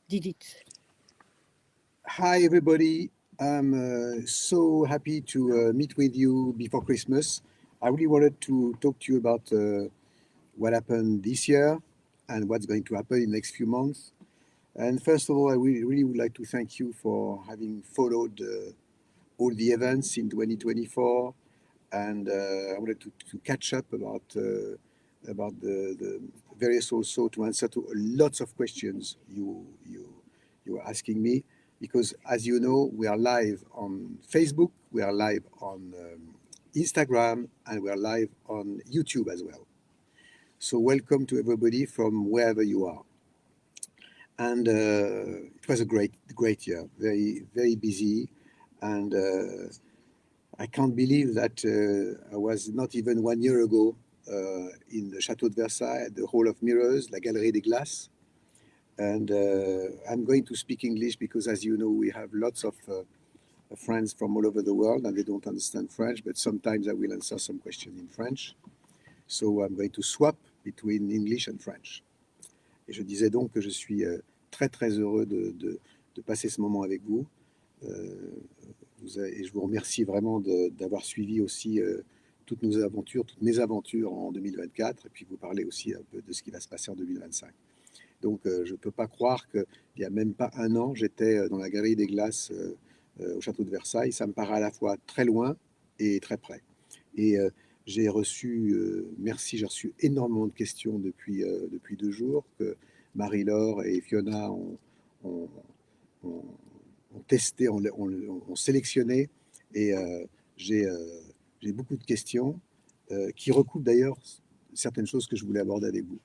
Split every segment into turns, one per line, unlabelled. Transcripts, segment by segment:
did it.
Hi, everybody. I'm so happy to meet with you before Christmas. I really wanted to talk to you about what happened this year and what's going to happen in the next few months. And first of all, I really would like to thank you for having followed all the events in 2024. And I wanted to catch up about the various, also to answer to lots of questions you were asking me, because as you know, we are live on Facebook, we are live on Instagram, and we are live on YouTube as well. So welcome to everybody from wherever you are. And it was a great year, very busy, and I can't believe that I was not even 1 year ago in the Château de Versailles, at the Hall of Mirrors, la Galerie des Glaces. And I'm going to speak English because, as you know, we have lots of friends from all over the world and they don't understand French, but sometimes I will answer some questions in French. So I'm going to swap between English and French. Et je disais donc que je suis très heureux de passer ce moment avec vous. Et je vous remercie vraiment d'avoir suivi aussi toutes nos aventures, toutes mes aventures en 2024, et puis vous parler aussi un peu de ce qui va se passer en 2025. Donc je ne peux pas croire qu'il n'y a même pas un an, j'étais dans la Galerie des Glaces au Château de Versailles. Ça me paraît à la fois très loin et très près. Et j'ai reçu énormément de questions depuis 2 jours que Marie-Laure et Fiona ont testé, ont sélectionné. Et j'ai beaucoup de questions qui recoupent d'ailleurs certaines choses que je voulais aborder avec vous.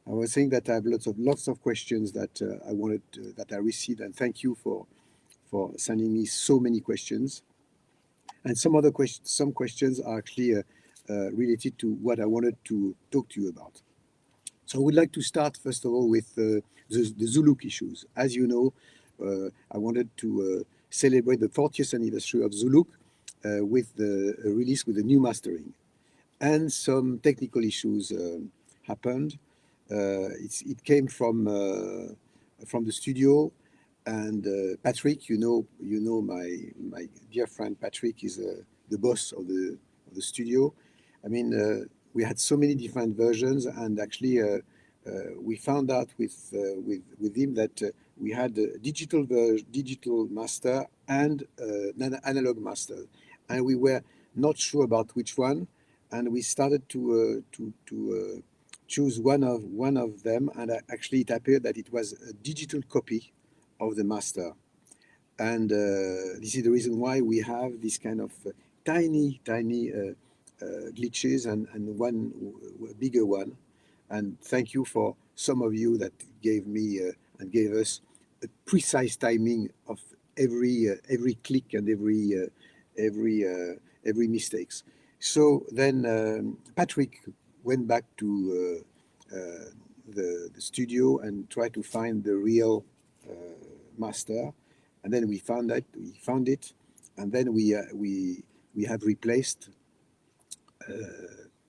I was saying that I have lots of questions that that I received, and thank you for sending me so many questions. And some questions are actually related to what I wanted to talk to you about. So I would like to start first of all with the Zuluk issues. As you know, I wanted to celebrate the 40th anniversary of Zuluk with the release with the new mastering, and some technical issues happened. It came from the studio, and Patrick, you know my dear friend Patrick is the boss of the studio. I mean, we had so many different versions, and actually we found out with him that we had a digital master and an analog master, and we were not sure about which one, and we started to choose one of them, and actually it appeared that it was a digital copy of the master. And this is the reason why we have this kind of tiny glitches and one bigger one. And thank you for some of you that gave me and gave us a precise timing of every click and every mistakes. So then Patrick went back to the studio and tried to find the real master, and then we found it, and then we have replaced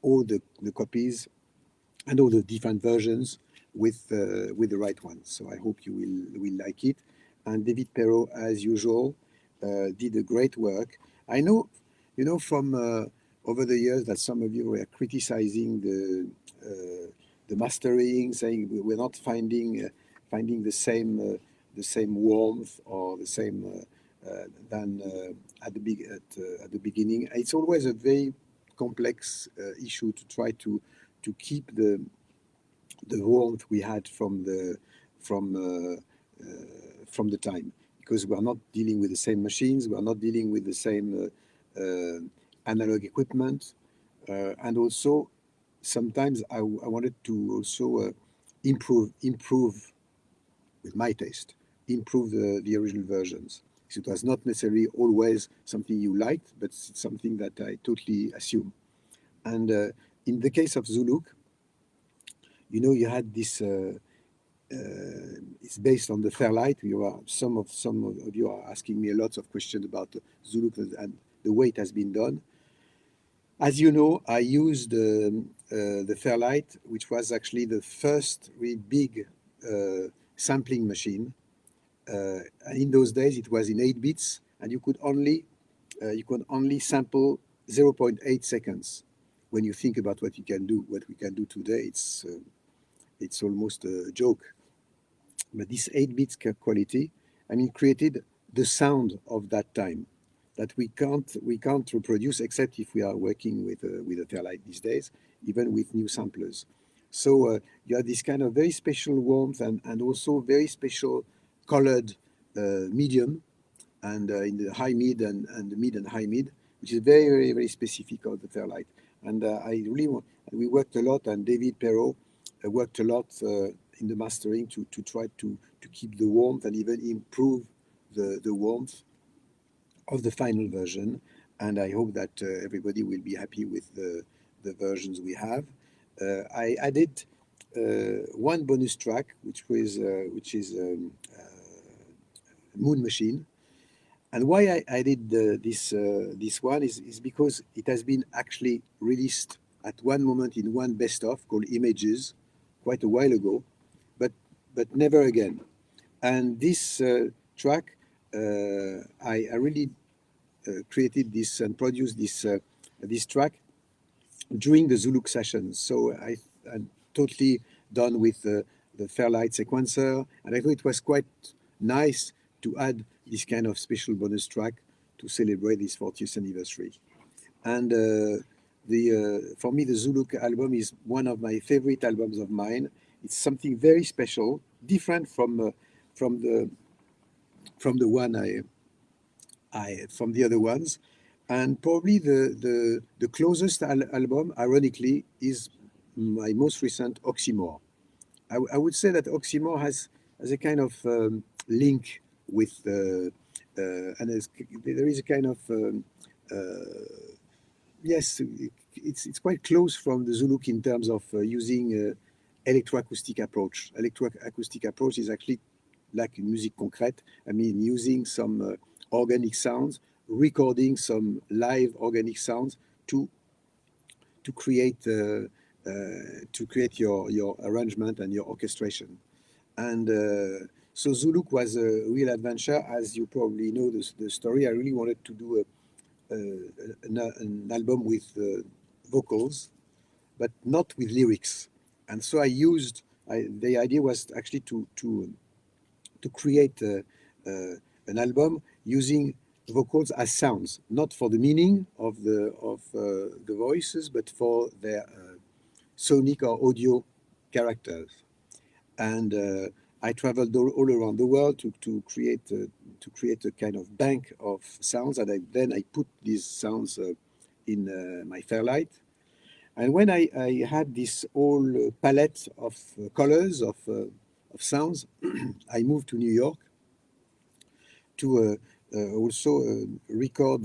all the copies and all the different versions with the right one. So I hope you will like it. And David Perrault, as usual, did a great work. I know, from over the years that some of you were criticizing the mastering, saying we're not finding the same warmth or the same than at the beginning. It's always a very complex issue to try to keep the warmth we had from the time, because we are not dealing with the same machines, we are not dealing with the same analog equipment, and also sometimes I wanted to also improve with my taste, improve the original versions. So it was not necessarily always something you liked, but it's something that I totally assume. And in the case of Zuluk, you had this. It's based on the Fairlight. Some of you are asking me a lot of questions about Zuluk and the way it has been done. As you know, I used the Fairlight, which was actually the first really big sampling machine And in those days, it was in 8 bits, and you could only sample 0.8 seconds. When you think about what we can do today, it's almost a joke. But this 8 bits quality, I mean, created the sound of that time that we can't reproduce except if we are working with a Fairlight these days, even with new samplers. So you have this kind of very special warmth and also very special colored medium, and in the high mid and the mid and high mid, which is very, very, very specific of the Fairlight. And we worked a lot, and David Perrault worked a lot in the mastering to try to keep the warmth and even improve the warmth of the final version. And I hope that everybody will be happy with the versions we have. I added one bonus track, which is Moon Machine. And why I did this one is because it has been actually released at one moment in one best-of called Images quite a while ago, but never again. And this track, I really created this and produced this track during the Zuluk sessions. So I'm totally done with the Fairlight sequencer, and I thought it was quite nice to add this kind of special bonus track to celebrate this 40th anniversary. And for me, the Zuluk album is one of my favorite albums of mine. It's something very special, different from the one from the other ones, and probably the closest album, ironically, is my most recent Oxymore. I would say that Oxymore has a kind of link with and there is a kind of yes, it's quite close from the Zuluk in terms of using electroacoustic approach. Electroacoustic approach is actually like musique concrète. I mean, using some organic sounds, recording some live organic sounds to create your arrangement and your orchestration. And so Zuluk was a real adventure. As you probably know the story, I really wanted to do an album with vocals, but not with lyrics. And so the idea was actually to create an album using vocals as sounds, not for the meaning of the voices, but for their sonic or audio characters. And I traveled all around the world to create a kind of bank of sounds, and then I put these sounds in my Fairlight. And when I had this whole palette of colors of sounds, I moved to New York to also record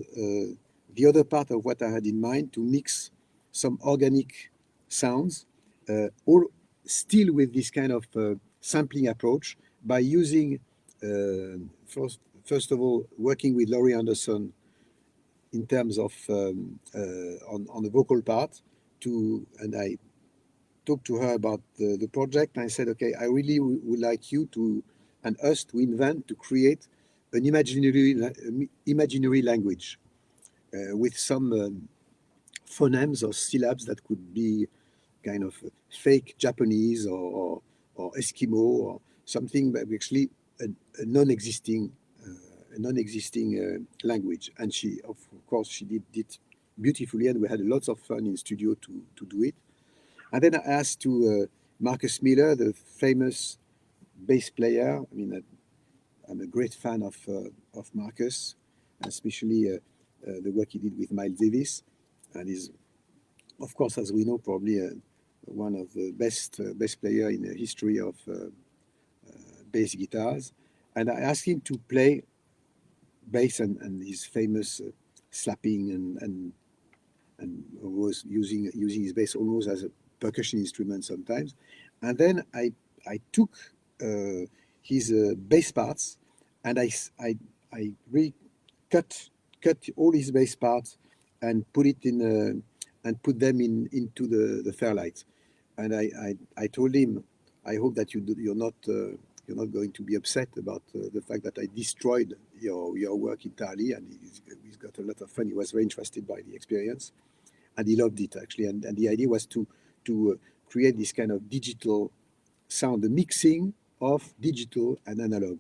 the other part of what I had in mind, to mix some organic sounds, all still with this kind of sampling approach, by using, first of all, working with Laurie Anderson in terms of on the vocal part, and I talked to her about the project. And I said, okay, I really would like you and us to invent, to create an imaginary language with some phonemes or syllabs that could be kind of fake Japanese or Eskimo or something, but actually a non-existing language. And she, of course, she did it beautifully, and we had lots of fun in studio to do it. And then I asked to Marcus Miller, the famous bass player. I mean, I'm a great fan of Marcus, especially the work he did with Miles Davis, and is, of course, as we know, probably one of the best player in the history of bass guitars. And I asked him to play bass and his famous slapping and was using his bass almost as a percussion instrument sometimes. And then I took his bass parts, and I really cut all his bass parts and put it in and put them into the Fairlight. And I told him, I hope that you're not you're not going to be upset about the fact that I destroyed your work entirely. And he's got a lot of fun. He was very interested by the experience, and he loved it actually. And the idea was to create this kind of digital sound, the mixing of digital and analog.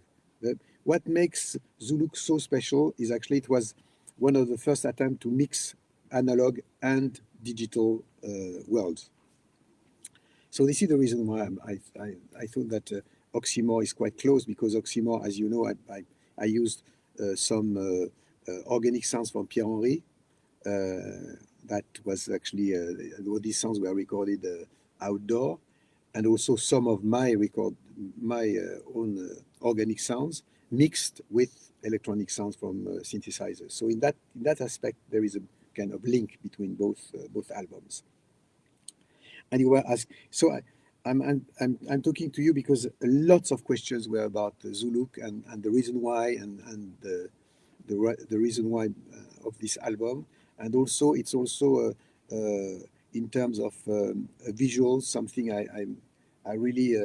What makes Zuluk so special is actually it was one of the first attempts to mix analog and digital worlds. So this is the reason why I thought that Oxymore is quite close, because Oxymore, as you know, I used some organic sounds from Pierre-Henry. That was actually, all these sounds were recorded outdoor, and also some of my own organic sounds mixed with electronic sounds from synthesizers. So in that aspect, there is a kind of link between both albums. And you were asked, so I'm talking to you because lots of questions were about Zuluk and the reason why and the reason why of this album, and also it's also in terms of visuals, something I really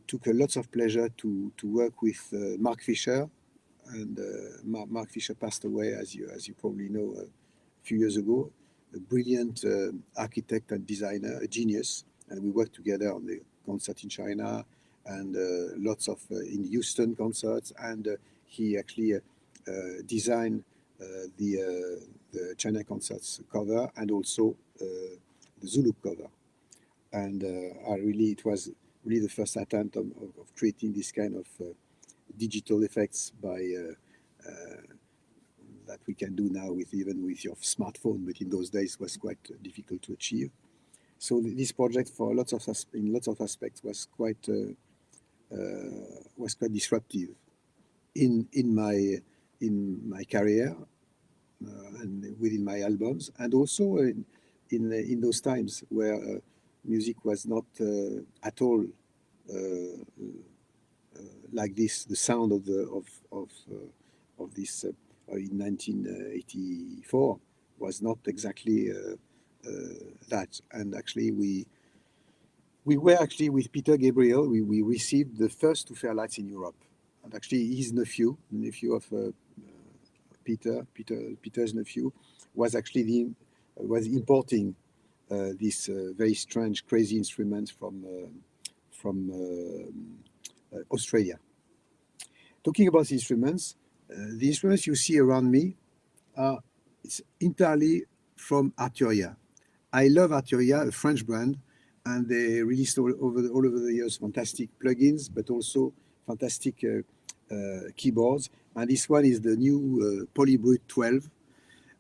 took a lots of pleasure to work with Mark Fisher, and Mark Fisher passed away, as you probably know, a few years ago. A brilliant architect and designer, a genius, and we worked together on the concert in China and lots of in Houston concerts, and he actually designed the China concerts cover and also the Zulu cover. And it was really the first attempt of creating this kind of digital effects by that we can do now even with your smartphone, but in those days was quite difficult to achieve. So this project, in lots of aspects, was quite disruptive in my career and within my albums, and also in those times where music was not at all like this. The sound of this in 1984 was not exactly that. And actually, we were actually with Peter Gabriel. We received the first two Fairlights in Europe, and actually his nephew of Peter's nephew, was actually was importing this very strange, crazy instrument from Australia. Talking about instruments, the instruments you see around me are entirely from Arturia. I love Arturia, a French brand, and they released all over the years fantastic plugins, but also fantastic keyboards. And this one is the new Polybrute 12.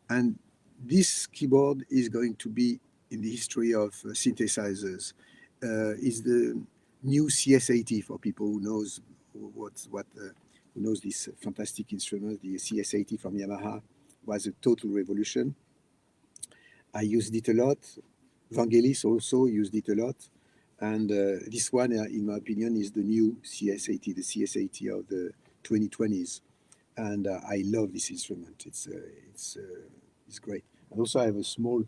And this keyboard is going to be in the history of synthesizers. Is the new CS80 for people who knows who knows this fantastic instrument. The CS80 from Yamaha was a total revolution. I used it a lot. Vangelis also used it a lot. And this one, in my opinion, is the new CS80, the CS80 of the 2020s. And I love this instrument. It's great. And also I have a small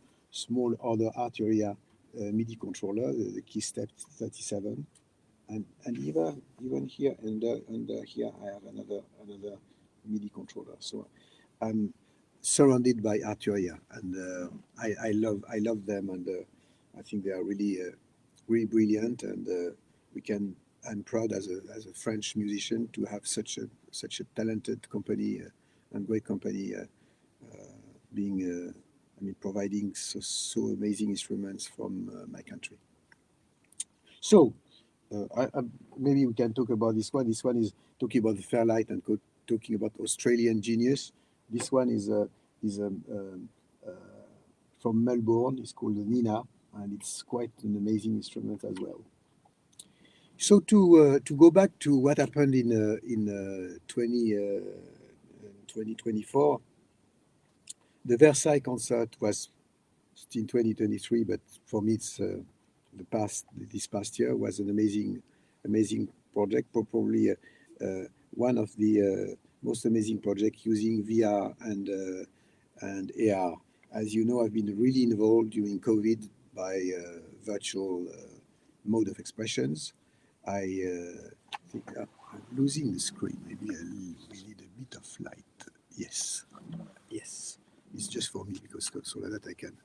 other Arturia MIDI controller, the Keystep 37. And even here under here I have another MIDI controller. So I'm surrounded by Arturia, and I love them, and I think they are really brilliant. And I'm proud as a French musician to have such a talented company and great company being providing so amazing instruments from my country. So. Maybe we can talk about this one. This one is talking about the Fairlight and talking about Australian genius. This one is from Melbourne. It's called the Nina, and it's quite an amazing instrument as well. So to go back to what happened in 2024, the Versailles concert was in 2023, but for me it's this past year was an amazing project, probably one of the most amazing projects using VR and AR. As you know, I've been really involved during COVID by virtual mode of expressions, I think I'm losing the screen. Maybe we need a bit of light. Yes, yes. It's just for me because so that I can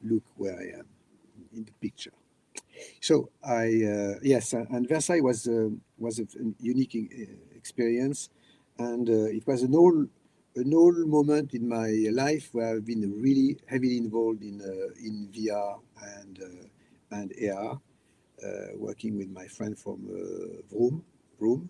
look where I am in the picture. So yes, and Versailles was a unique experience, and it was an old moment in my life where I've been really heavily involved in VR and AR, working with my friend from Vroom,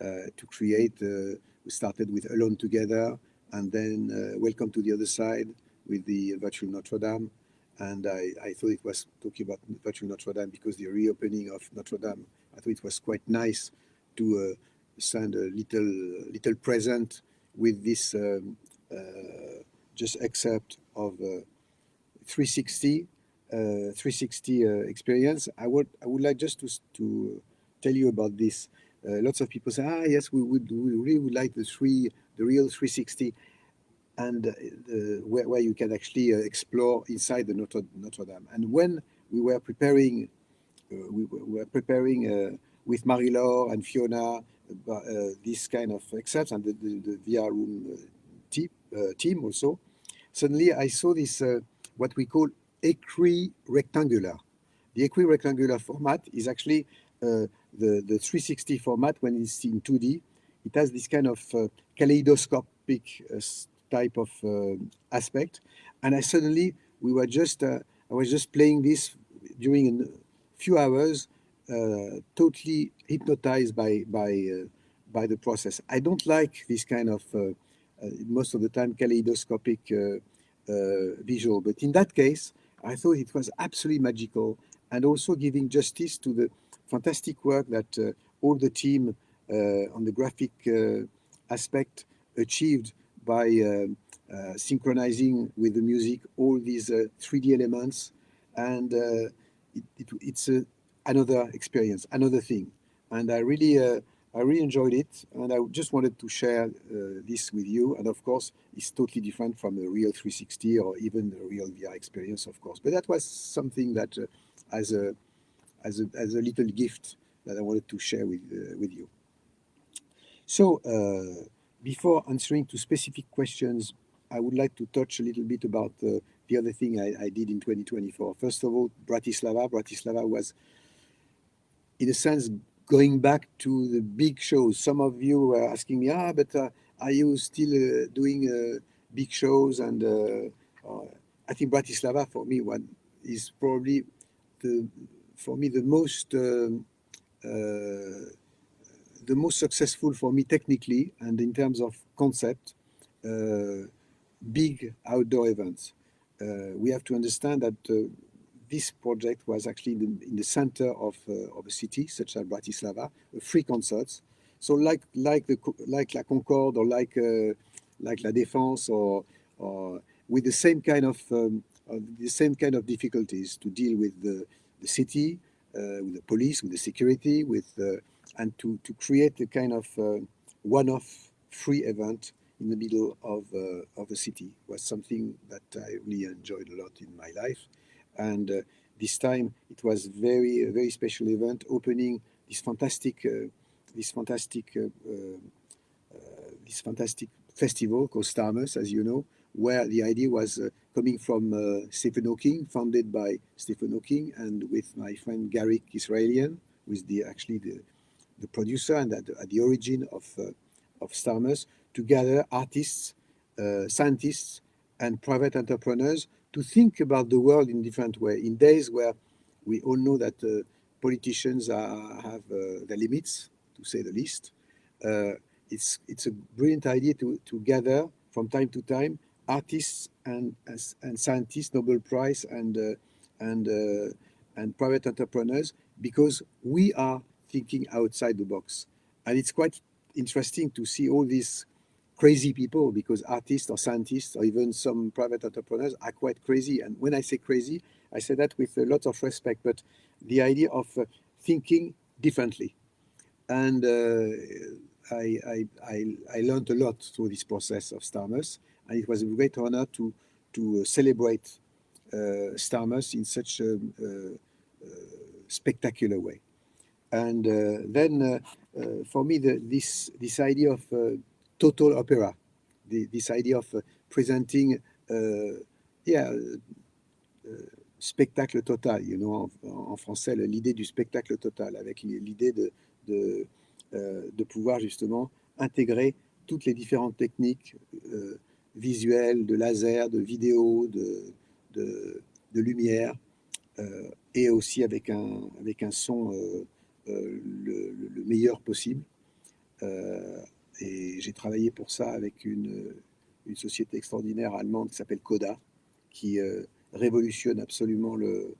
to create. We started with Alone Together, and then Welcome to the Other Side with the Virtual Notre Dame. And I thought it was talking about Virtual Notre Dame because the reopening of Notre Dame, I thought it was quite nice to send a little present with this just excerpt of 360 experience. I would like just to tell you about this. Lots of people say, yes, we really would like the real 360, and where you can actually explore inside the Notre Dame. And when we were preparing, with Marie-Laure and Fiona this kind of excerpts, and the VR room team also. Suddenly, I saw this what we call equi-rectangular. The equi-rectangular format is actually the 360 format when it's in 2D. It has this kind of kaleidoscopic type of aspect. And we were just, I was just playing this during a few hours, totally hypnotized by the process. I don't like this kind of, most of the time, kaleidoscopic visual. But in that case, I thought it was absolutely magical, and also giving justice to the fantastic work that all the team on the graphic aspect achieved by synchronizing with the music all these 3D elements. And it's another experience, another thing. And I really enjoyed it, and I just wanted to share this with you. And of course, it's totally different from a real 360 or even a real VR experience, of course. But that was something that, as a little gift, that I wanted to share with you. So, before answering to specific questions, I would like to touch a little bit about the other thing I did in 2024. First of all, Bratislava. Bratislava was, in a sense, going back to the big shows. Some of you were asking me, but are you still doing big shows? And I think Bratislava, for me, is probably the most successful for me technically and in terms of concept, big outdoor events. We have to understand that this project was actually in the center of a city such as Bratislava, free concerts. So like La Concorde, or like La Défense, or with the same kind of difficulties to deal with the city, with the police, with the security, and to create a kind of one-off free event in the middle of a city was something that I really enjoyed a lot in my life. And this time it was very special event, opening this fantastic festival called Starmus, as you know, where the idea was coming from Stephen Hawking, founded by Stephen Hawking, and with my friend Garrick Israelian, who is actually the producer and at the origin of Starmus, to gather artists, scientists, and private entrepreneurs to think about the world in different way. In days where we all know that politicians have their limits, to say the least, it's a brilliant idea to gather from time to time artists and scientists, Nobel Prize, and private entrepreneurs, because we are thinking outside the box. And it's quite interesting to see all these crazy people, because artists or scientists or even some private entrepreneurs are quite crazy. And when I say crazy, I say that with a lot of respect, but the idea of thinking differently. And I learned a lot through this process of Starmus, and it was a great honor to celebrate Starmus in such a spectacular way. And then for me, this idea of total opera, this idea of presenting, yeah, spectacle total, you know, en français, l'idée du spectacle total, avec l'idée de pouvoir justement intégrer toutes les différentes techniques visuelles, de laser, de vidéo, de lumière, et aussi avec un son le meilleur possible. Et j'ai travaillé pour ça avec une société extraordinaire allemande qui s'appelle Coda, qui révolutionne absolument le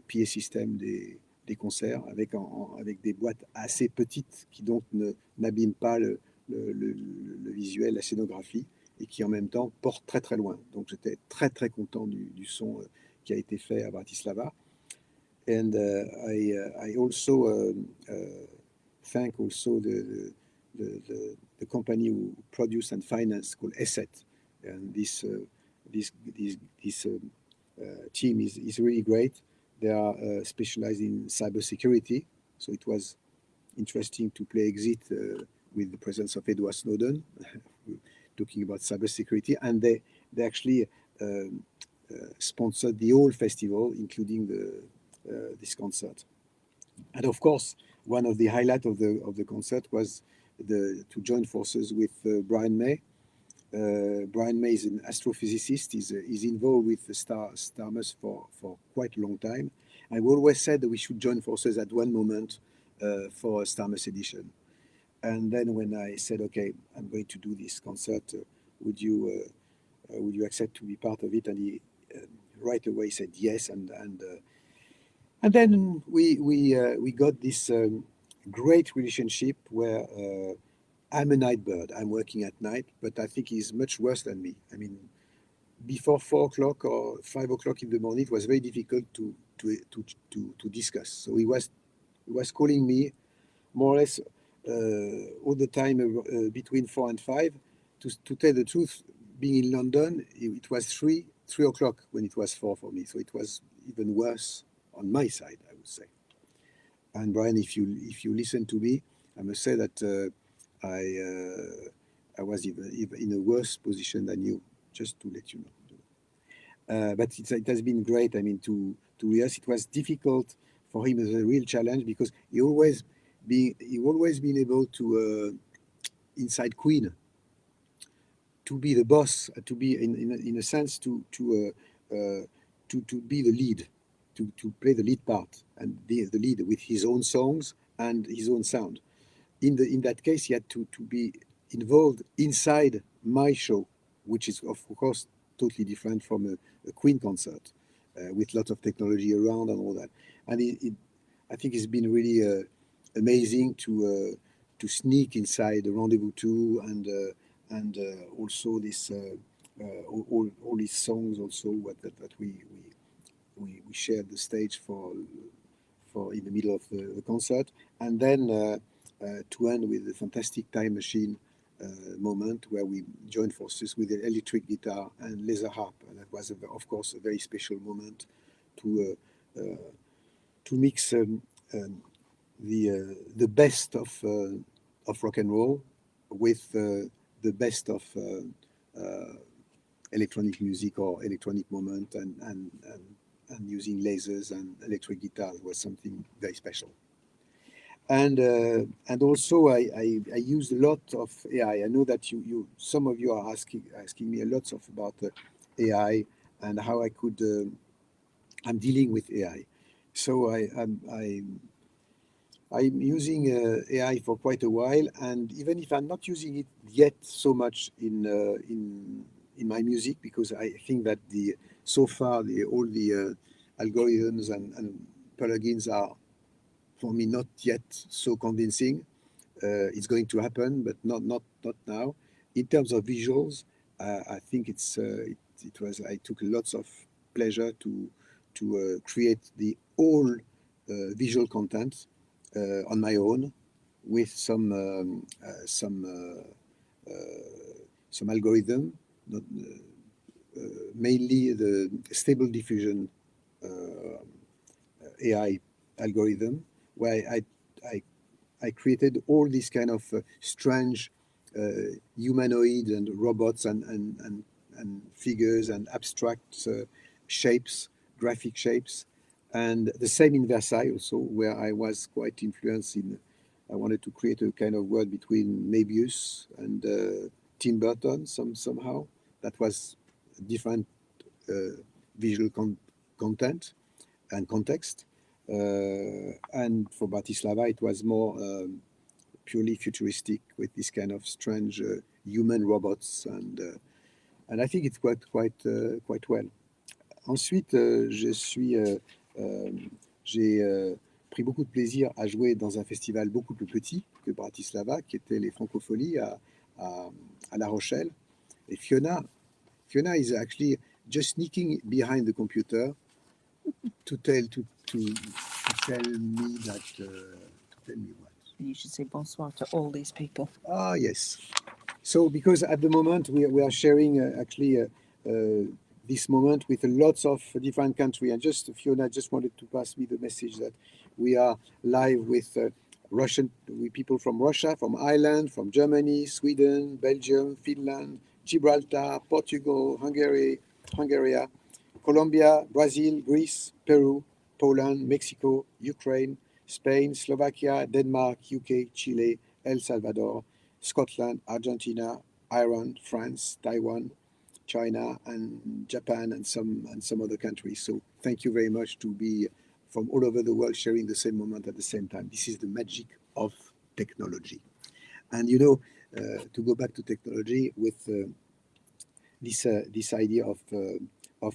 PA système des concerts avec des boîtes assez petites qui donc n'abîment pas le visuel, la scénographie, et qui en même temps portent très très loin. Donc j'étais très très content du son qui a été fait à Bratislava. And I also thank also the company who produce and finance called Asset, and this team is really great. They are specialized in cybersecurity, so it was interesting to play Exit with the presence of Edward Snowden, talking about cybersecurity, and they actually sponsored the whole festival, including this concert. And of course, one of the highlights of the concert was to join forces with Brian May. Brian May is an astrophysicist. He's involved with the Starmus for quite a long time. And we always said that we should join forces at one moment for a Starmus edition. And then when I said, okay, I'm going to do this concert, would you accept to be part of it? And he right away said yes. And then we got this great relationship where I'm a night bird. I'm working at night, but I think he's much worse than me. I mean, before 4 o'clock or 5 o'clock in the morning, it was very difficult to discuss. So he was calling me more or less all the time between 4 and 5. To tell the truth, being in London, it was 3 o'clock when it was 4 for me. So it was even worse on my side, I would say. And Brian, if you listen to me, I must say that I was even in a worse position than you, just to let you know. But it has been great. I mean, to us, it was difficult for him as a real challenge because he always been able to inside Queen to be the boss, to be in a sense to be the lead, to play the lead part and the lead with his own songs and his own sound. In that case, he had to be involved inside my show, which is of course totally different from a Queen concert with lots of technology around and all that. And I think it's been really amazing to sneak inside the Rendezvous 2 and also this all these songs also that we shared the stage for in the middle of the concert, and then to end with a fantastic time machine moment where we joined forces with the electric guitar and laser harp, and that was of course a very special moment to mix the best of rock and roll with the best of electronic music or electronic moment, and using lasers and electric guitars was something very special. And also I use a lot of AI. I know that some of you are asking me a lot about AI and how I could. I'm dealing with AI, so I'm using AI for quite a while, and even if I'm not using it yet so much in my music, because I think that so far all the algorithms and plugins are for me not yet so convincing. It's going to happen, but not now. In terms of visuals, I think I took lots of pleasure to create the whole visual content on my own with some algorithm, mainly the stable diffusion AI algorithm where I created all these kind of strange humanoid and robots and figures and abstract shapes, graphic shapes. And the same in Versailles also, where I was quite influenced in, I wanted to create a kind of world between Möbius and Tim Burton somehow. That was different visual content and context. And for Bratislava, it was more purely futuristic with this kind of strange human robots. And I think it worked quite well. Ensuite, j'ai pris beaucoup de plaisir à jouer dans un festival beaucoup plus petit que Bratislava, qui était les Francofolies à La Rochelle. Et Fiona is actually just sneaking behind the computer to tell me that to tell me what.
You should say bonsoir to all these people.
Ah yes. So because at the moment we are sharing this moment with lots of different countries, and just Fiona just wanted to pass me the message that we are live with with people from Russia, from Ireland, from Germany, Sweden, Belgium, Finland, Gibraltar, Portugal, Hungary, Colombia, Brazil, Greece, Peru, Poland, Mexico, Ukraine, Spain, Slovakia, Denmark, UK, Chile, El Salvador, Scotland, Argentina, Iran, France, Taiwan, China, and Japan, and some other countries. So thank you very much to be from all over the world sharing the same moment at the same time. This is the magic of technology. And you know, to go back to technology with this idea of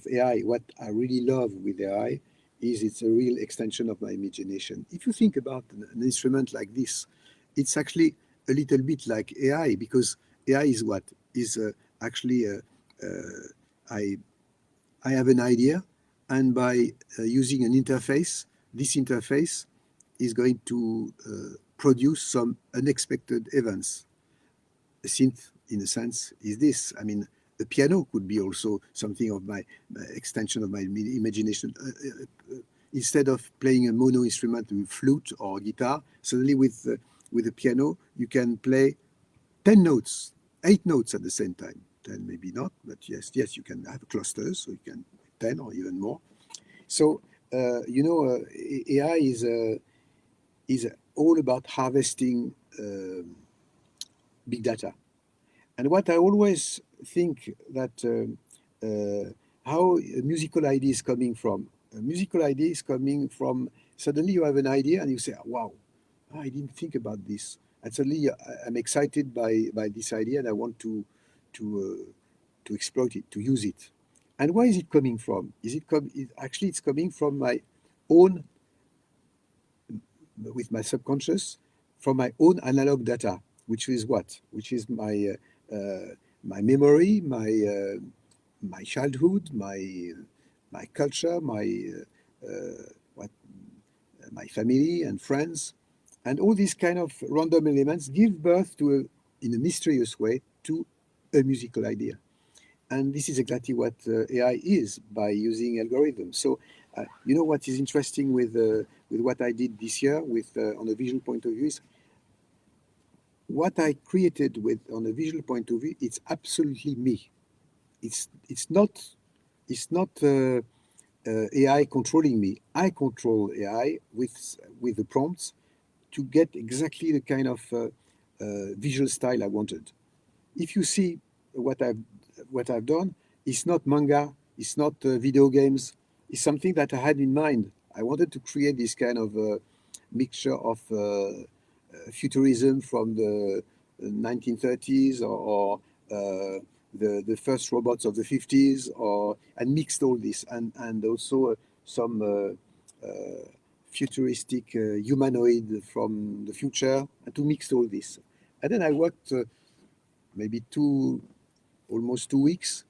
AI, what I really love with AI is it's a real extension of my imagination. If you think about an instrument like this, it's actually a little bit like AI, because AI is what? Is actually I have an idea, and by using an interface, this interface is going to produce some unexpected events. A synth, in a sense, is this. I mean, a piano could be also something of my extension of my imagination. Instead of playing a mono instrument with flute or guitar, suddenly with a piano, you can play 10 notes, 8 notes at the same time. 10 maybe not, but yes, you can have clusters, so you can 10 or even more. So, you know, AI is all about harvesting big data. And what I always think that how a musical idea is coming from. A musical idea is coming from, suddenly you have an idea and you say, wow, I didn't think about this. And suddenly I'm excited by this idea and I want to exploit it, to use it. And where is it coming from? Actually, it's coming from my own, with my subconscious, from my own analog data, which is what? Which is my memory, my childhood, my culture, my family and friends, and all these kind of random elements give birth to, in a mysterious way, to a musical idea. And this is exactly what AI is by using algorithms. So, you know what is interesting with what I did this year on a visual point of view is what I created on a visual point of view. It's absolutely me. It's not AI controlling me. I control AI with the prompts to get exactly the kind of visual style I wanted. If you see what I've done, it's not manga, it's not video games. It's something that I had in mind. I wanted to create this kind of mixture of futurism from the 1930s or the first robots of the 50s, and mixed all this, and also some futuristic humanoid from the future, and to mix all this. And then I worked maybe almost 2 weeks,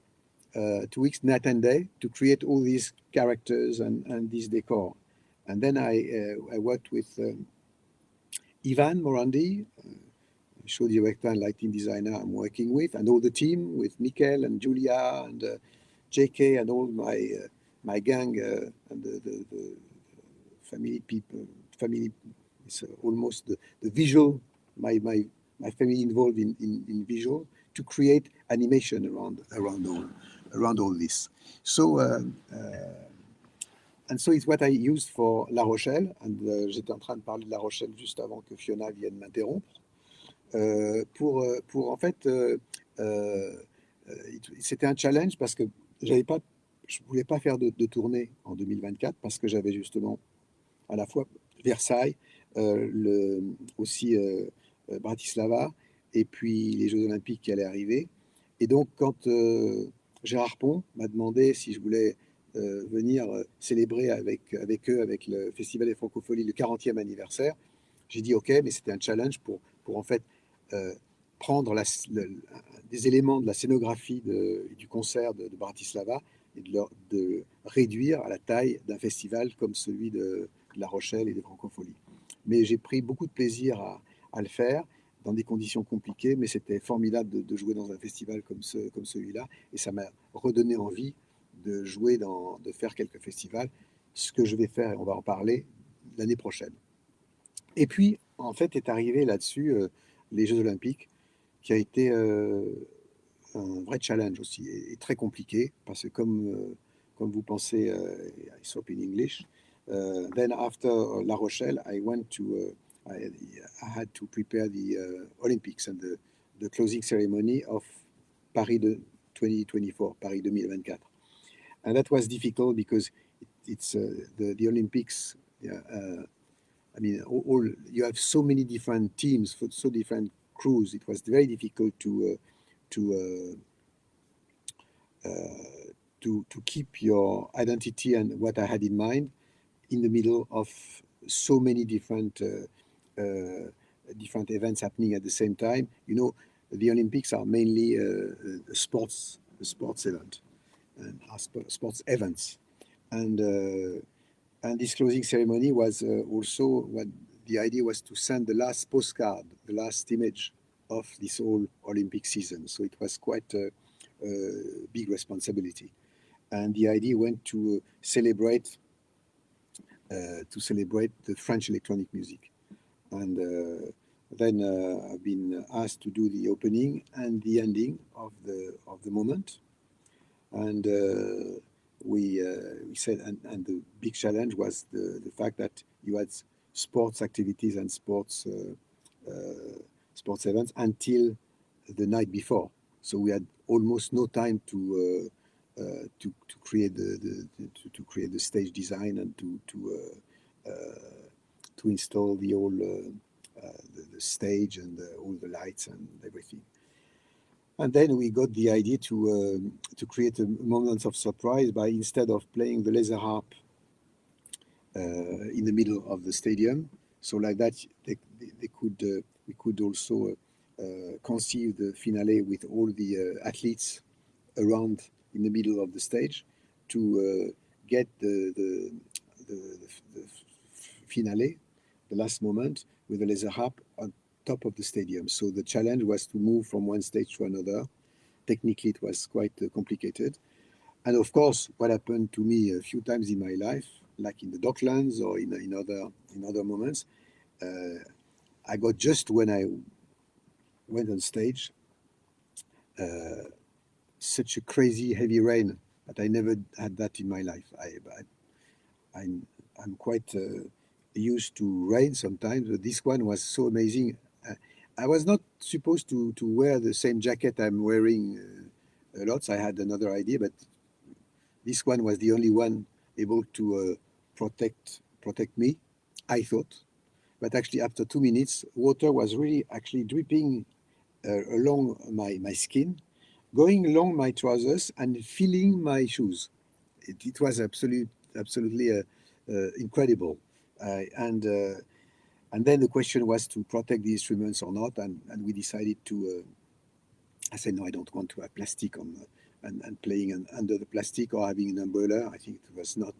2 weeks night and day, to create all these characters and this decor. And then I worked with Ivan Morandi, show director and lighting designer I'm working with, and all the team with Mikel and Julia and JK and all my gang and the family people, family is almost the visual, my family involved in visual to create animation around all this. So and so it's what I used for La Rochelle, and j'étais en train de parler de La Rochelle juste avant que Fiona vienne m'interrompre. Pour en fait, c'était un challenge parce que je ne voulais pas faire de tournée en 2024 parce que j'avais justement à la fois Versailles, aussi Bratislava, et puis les Jeux olympiques qui allaient arriver. Et donc, quand Gérard Pont m'a demandé si je voulais venir célébrer avec eux, avec le Festival des Francofolies, le 40e anniversaire, j'ai dit OK, mais c'était un challenge pour en fait prendre des éléments de la scénographie du concert de Bratislava et de réduire à la taille d'un festival comme celui de La Rochelle et des Francofolies. Mais j'ai pris beaucoup de plaisir à le faire dans des conditions compliquées, mais c'était formidable de jouer dans un festival comme celui-là, et ça m'a redonné envie de jouer, de faire quelques festivals, ce que je vais faire, et on va en parler, l'année prochaine. Et puis, en fait, est arrivé là-dessus les Jeux olympiques, qui a été un vrai challenge aussi, et très compliqué, parce que comme vous pensez, I spoke in English, then after La Rochelle, I went to, I had to prepare the Olympics and the closing ceremony of Paris 2024, Paris 2024. And that was difficult because it's the Olympics, I mean, you have so many different teams, so different crews. It was very difficult to keep your identity and what I had in mind in the middle of so many different events happening at the same time. You know, the Olympics are mainly a sports event, and sports events, and this closing ceremony was also what the idea was to send the last postcard, the last image of this whole Olympic season. So it was quite a big responsibility, and the idea went to celebrate the French electronic music, and then I've been asked to do the opening and the ending of the moment, and we said, and the big challenge was the fact that you had sports activities and sports events until the night before, so we had almost no time to create the stage design and to install the whole the stage and all the lights and everything. And then we got the idea to create a moment of surprise by, instead of playing the laser harp in the middle of the stadium, so like that we could also conceive the finale with all the athletes around in the middle of the stage to get the finale, the last moment, with the laser harp on top of the stadium. So the challenge was to move from one stage to another. Technically, it was quite complicated. And of course, what happened to me a few times in my life, like in the Docklands or in other moments, I got, just when I went on stage, such a crazy heavy rain that I never had that in my life. I'm quite used to rain sometimes, but this one was so amazing. I was not supposed to wear the same jacket I'm wearing a lot. So I had another idea, but this one was the only one able to protect me, I thought. But actually, after 2 minutes, water was really actually dripping along my skin, going along my trousers and filling my shoes. It was absolutely incredible. And then the question was to protect the instruments or not, and we decided to. I said no, I don't want to have plastic on, and playing under the plastic or having an umbrella. I think it was not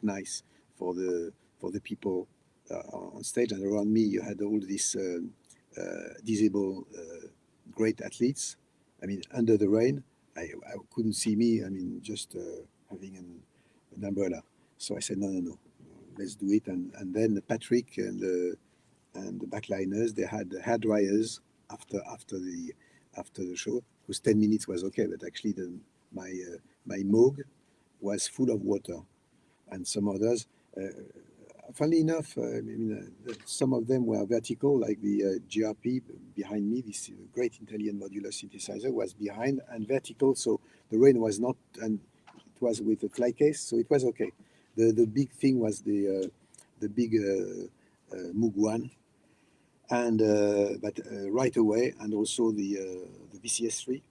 nice for the people on stage, and around me you had all these disabled great athletes. I mean, under the rain, I couldn't see me. I mean, just having an umbrella. So I said no. let's do it. And then Patrick and the backliners, they had hair dryers after the show. Because 10 minutes was okay, but actually my mug was full of water, and some others. Funnily enough, some of them were vertical, like the GRP behind me, this great Italian modular synthesizer was behind and vertical, so the rain was not, and it was with a fly case, so it was okay. The big thing was the big Moog one, and but right away, and also the VCS3,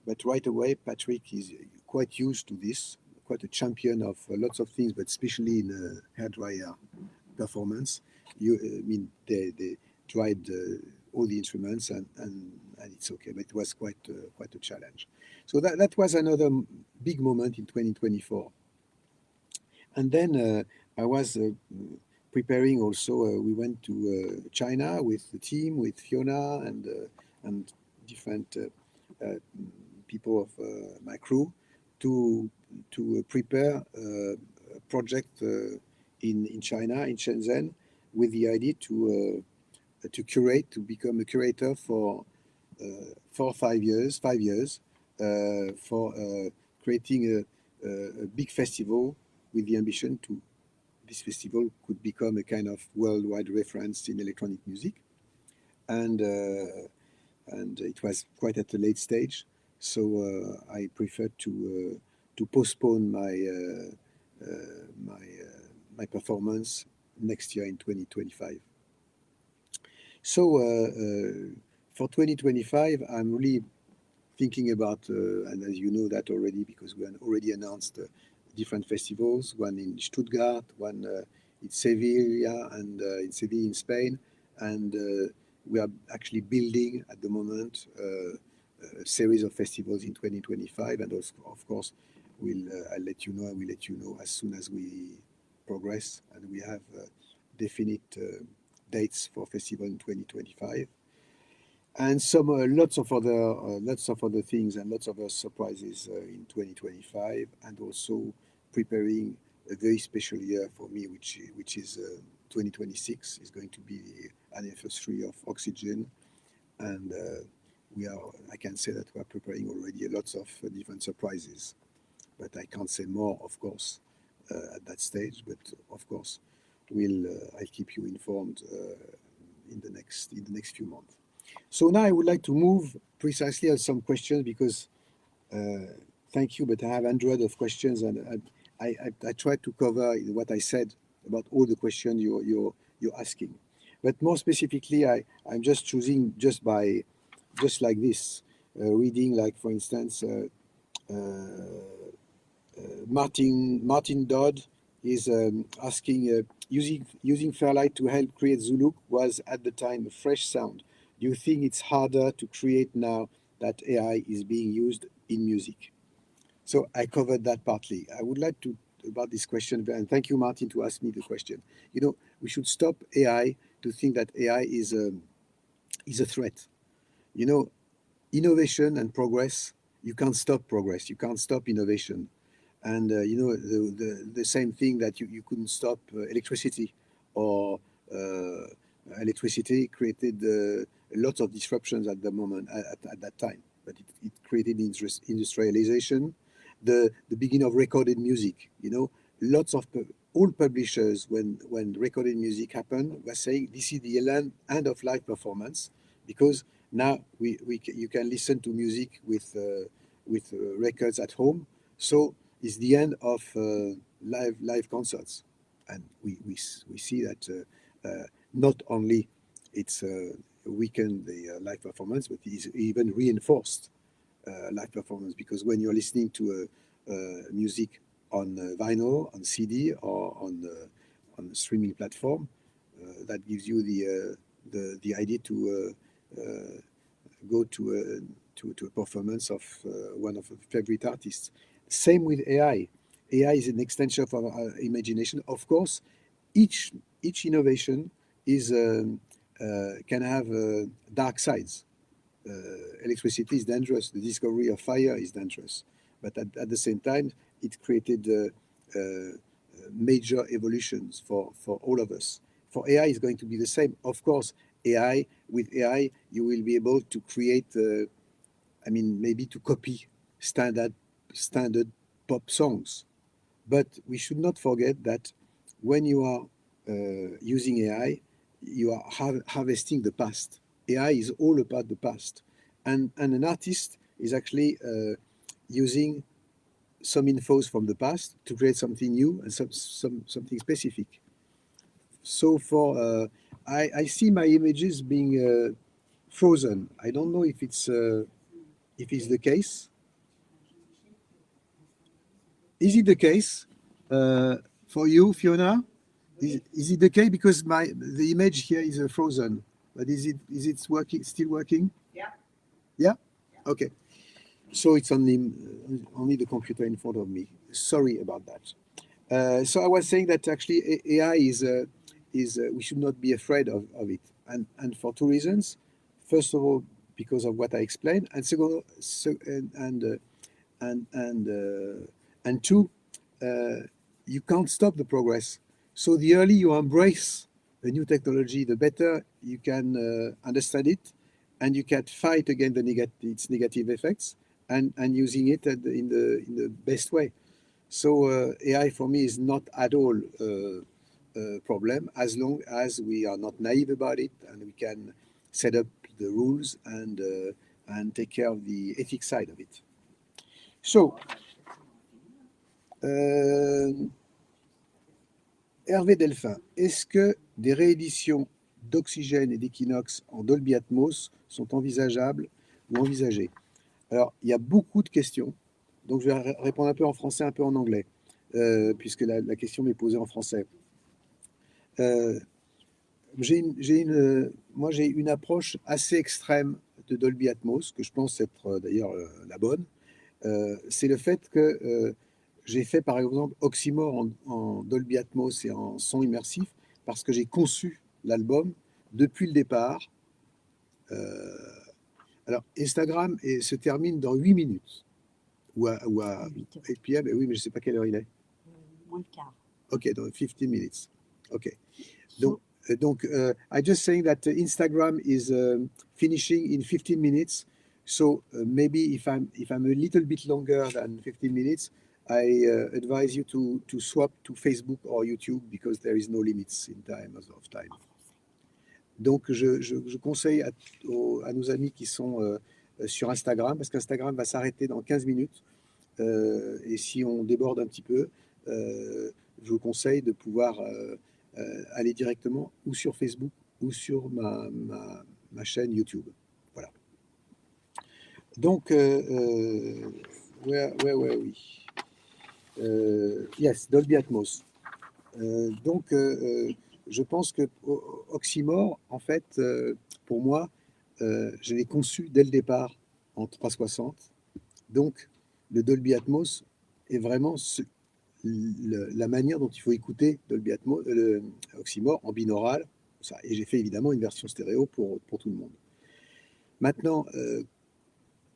but right away, Patrick is quite used to this, quite a champion of lots of things, but especially in hairdryer performance. They tried all the instruments, and it's okay, but it was quite a challenge. So that was another big moment in 2024. And then I was preparing also. We went to China with the team, with Fiona and different people of my crew to prepare a project in China, in Shenzen, with the idea to curate, to become a curator for 5 years, for creating a big festival, with the ambition to this festival could become a kind of worldwide reference in electronic music, and it was quite at a late stage, so I preferred to postpone my performance next year in 2025. So for 2025, I'm really thinking about, and as you know that already, because we already announced different festivals, one in Stuttgart, one in Sevilla, and in Seville in Spain, and we are actually building at the moment a series of festivals in 2025, and also, of course, I'll let you know. I will let you know as soon as we progress, and we have definite dates for festival in 2025, and some lots of other things and lots of other surprises in 2025, and also preparing a very special year for me, which is 2026 is going to be the anniversary of Oxygene, and I can say that we are preparing already lots of different surprises, but I can't say more, of course, at that stage. But of course, I'll keep you informed in the next few months. So now I would like to move precisely on some questions, because thank you, but I have hundreds of questions, and I tried to cover what I said about all the questions you're asking. But more specifically, I'm just choosing just like this, reading, like for instance, Martin Dodd is asking, using Fairlight to help create Zulu was at the time a fresh sound. Do you think it's harder to create now that AI is being used in music? So I covered that partly. I would like to, about this question, and thank you, Martin, to ask me the question. We should stop AI to think that AI is a threat. Innovation and progress, you can't stop progress. You can't stop innovation. And the same thing that you couldn't stop electricity, or electricity created a lot of disruptions at the moment, at that time, but it created industrialization, the beginning of recorded music. Lots of all publishers, when recorded music happened, were saying this is the end of live performance, because now you can listen to music with records at home. So it's the end of live concerts, and we see that not only it's weakened the live performance, but it's even reinforced live performance, because when you're listening to music on vinyl, on CD, or on a streaming platform, that gives you the idea to go to a performance of one of your favorite artists. Same with AI. AI is an extension of our imagination. Of course, each innovation can have dark sides. Electricity is dangerous. The discovery of fire is dangerous. But at the same time, it created major evolutions for all of us. For AI, it's going to be the same. Of course, with AI, you will be able to create, maybe to copy standard pop songs. But we should not forget that when you are using AI, you are harvesting the past. AI is all about the past. And an artist is actually using some infos from the past to create something new and something specific. So I see my images being frozen. I don't know if it's the case. Is it the case for you, Fiona? Is it the case? Because the image here is frozen. But is it working? Still working?
Yeah.
Yeah. Okay. So it's only the computer in front of me. Sorry about that. So I was saying that actually AI is we should not be afraid of it, and for two reasons. First of all, because of what I explained, and second, and two, you can't stop the progress. So the earlier you embrace a new technology, the better you can understand it, and you can fight against its negative effects, and using it in the best way. So AI for me is not at all a problem, as long as we are not naive about it and we can set up the rules and take care of the ethics side of it. So, Hervé Delphin, est-ce que des rééditions d'Oxygène et d'Equinox en Dolby Atmos sont envisageables ou envisagées? Alors, il y a beaucoup de questions, donc je vais répondre un peu en français, un peu en anglais, puisque la question m'est posée en français. Moi, j'ai une approche assez extrême de Dolby Atmos, que je pense être d'ailleurs la bonne. C'est le fait que j'ai fait par exemple Oxymore en Dolby Atmos et en son immersif, parce que j'ai conçu l'album depuis le départ. Alors, Instagram se termine dans 8 minutes. Ou à 8 p.m. Oui, mais je ne sais pas quelle heure il est.
Moins de quart.
OK, donc 15 minutes. OK. Donc, I just saying that Instagram is finishing in 15 minutes. So maybe if I'm a little bit longer than 15 minutes, I advise you to swap to Facebook or YouTube because there is no limits in time of time. Donc, je conseille à nos amis qui sont sur Instagram, parce qu'Instagram va s'arrêter dans 15 minutes. Et si on déborde un petit peu, je vous conseille de pouvoir aller directement ou sur Facebook ou sur ma chaîne YouTube. Voilà. Donc, where were we? Yes, Dolby Atmos. Donc, je pense que Oxymore, en fait, pour moi, je l'ai conçu dès le départ en 360. Donc, le Dolby Atmos est vraiment la manière dont il faut écouter Dolby Atmos, Oxymore en binaural. Ça. Et j'ai fait évidemment une version stéréo pour tout le monde. Maintenant,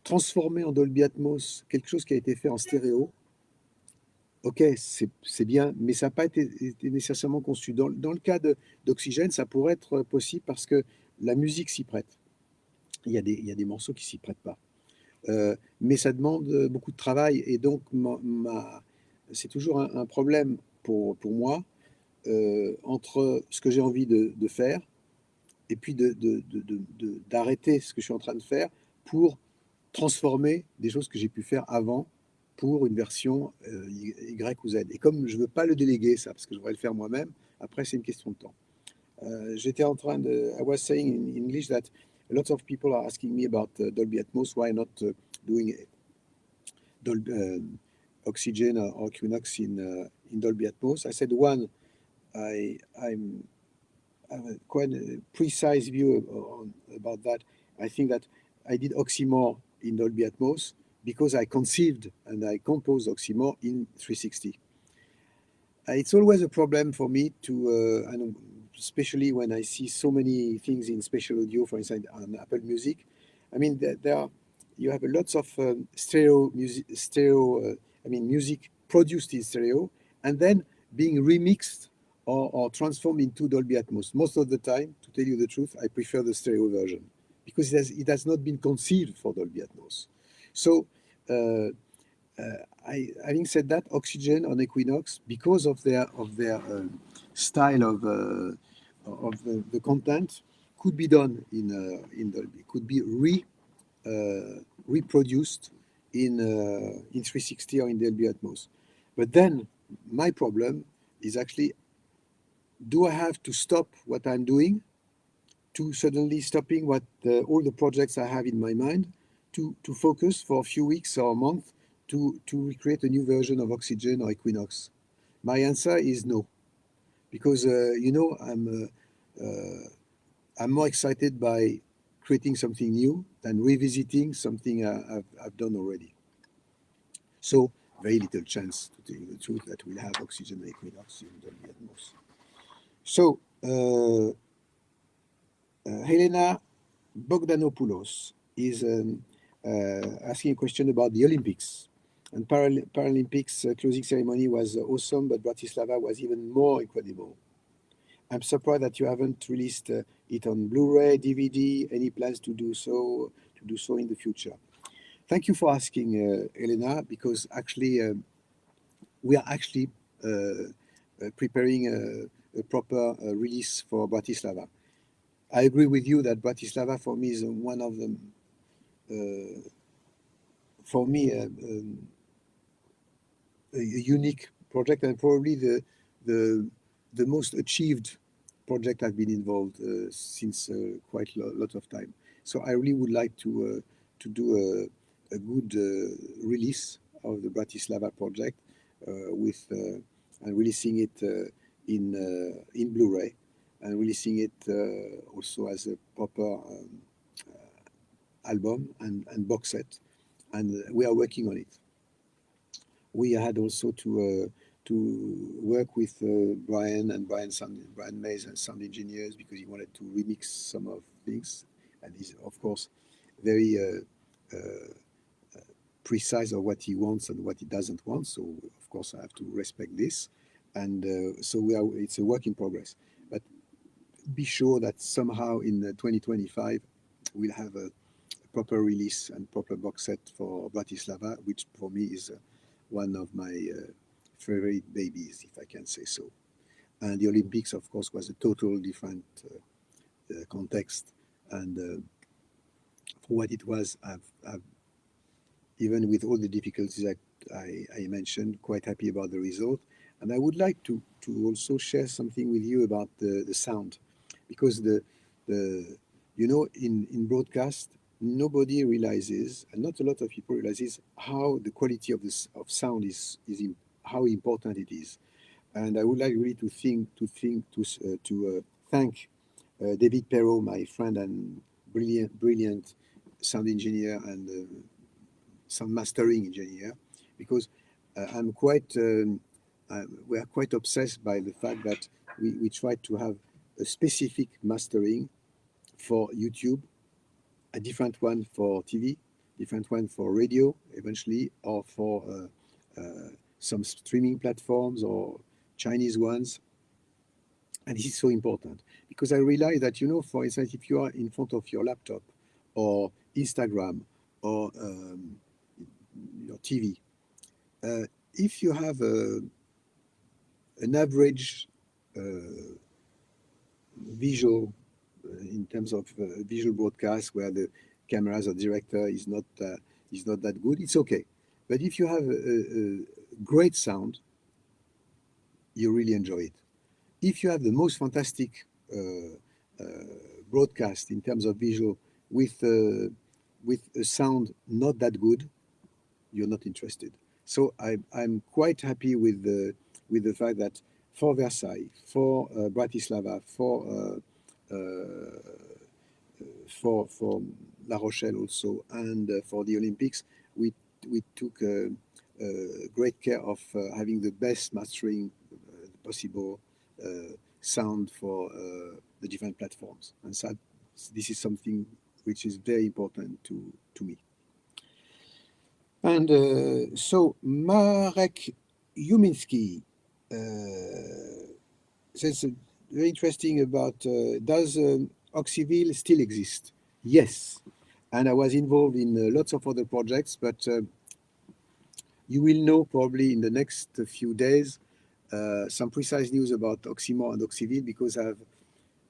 transformer en Dolby Atmos quelque chose qui a été fait en stéréo, ok, c'est bien, mais ça n'a pas été nécessairement conçu. Dans le cas d'Oxygène, ça pourrait être possible parce que la musique s'y prête. Il y a des morceaux qui ne s'y prêtent pas. Mais ça demande beaucoup de travail et donc c'est toujours un problème pour moi entre ce que j'ai envie de faire et puis d'arrêter ce que je suis en train de faire pour transformer des choses que j'ai pu faire avant pour une version Y ou Z. Et comme je ne veux pas le déléguer, ça, parce que je voudrais le faire moi-même, après, c'est une question de temps. J'étais en train I was saying in English that lots of people are asking me about Dolby Atmos, why not doing Oxygene or Equinox in Dolby Atmos. I said, one, I have a quite a precise view about that. I think that I did Oxymore in Dolby Atmos because I conceived and I composed Oxymore in 360. It's always a problem for me to, and especially when I see so many things in spatial audio, for instance, on Apple Music. I mean, you have lots of music produced in stereo, and then being remixed or transformed into Dolby Atmos. Most of the time, to tell you the truth, I prefer the stereo version because it has not been conceived for Dolby Atmos. So, having said that, Oxygene on Equinox, because of their style of the content, could be done in Dolby, could be reproduced in 360 or in Dolby Atmos. But then my problem is actually, do I have to stop what I'm doing to suddenly stopping what all the projects I have in my mind to focus for a few weeks or a month to recreate a new version of Oxygene or Equinox? My answer is no, because I'm more excited by creating something new than revisiting something I've done already. So very little chance, to tell you the truth, that we'll have Oxygene and Equinox in Dolby Atmos. So Helena Bogdanopoulos is asking a question about the Olympics. And Paralympics closing ceremony was awesome, but Bratislava was even more incredible. I'm surprised that you haven't released it on Blu-ray, DVD. Any plans to do so in the future? Thank you for asking, Elena, because actually we are actually preparing a proper release for Bratislava. I agree with you that Bratislava for me is one of them. For me, a unique project and probably the most achieved project I've been involved since quite a lot of time. So I really would like to do a good release of the Bratislava project with and releasing it in Blu-ray and releasing it also as a proper album and box set. And we are working on it. We had also to work with Brian Mays and sound engineers, because he wanted to remix some of things, and he's of course very precise of what he wants and what he doesn't want. So of course I have to respect this, and so it's a work in progress. But be sure that somehow in 2025 we'll have a proper release and proper box set for Bratislava, which for me is one of my favorite babies, if I can say so. And the Olympics, of course, was a total different context. And for what it was, I've even with all the difficulties that I mentioned, quite happy about the result. And I would like to also share something with you about the sound, because in broadcast, nobody realizes, and not a lot of people realizes, how the quality of sound is how important it is. And I would like really to thank David Perrault, my friend and brilliant sound engineer and sound mastering engineer, because we are quite obsessed by the fact that we try to have a specific mastering for YouTube, a different one for TV, different one for radio eventually, or for some streaming platforms or Chinese ones. And this is so important, because I realize that, for instance, if you are in front of your laptop or Instagram or your TV, if you have an average visual in terms of visual broadcast, where the cameras or director is not that good, it's okay. But if you have a great sound, you really enjoy it. If you have the most fantastic broadcast in terms of visual with a sound not that good, you're not interested. So I'm quite happy with the fact that for Versailles, for Bratislava, for La Rochelle also, and for the Olympics, we took great care of having the best mastering possible sound for the different platforms. And so this is something which is very important to me. And so Marek Juminski So it's very interesting about does Oxygene still exist? Yes, and I was involved in lots of other projects, but you will know probably in the next few days some precise news about Oxymore and Oxygene, because I have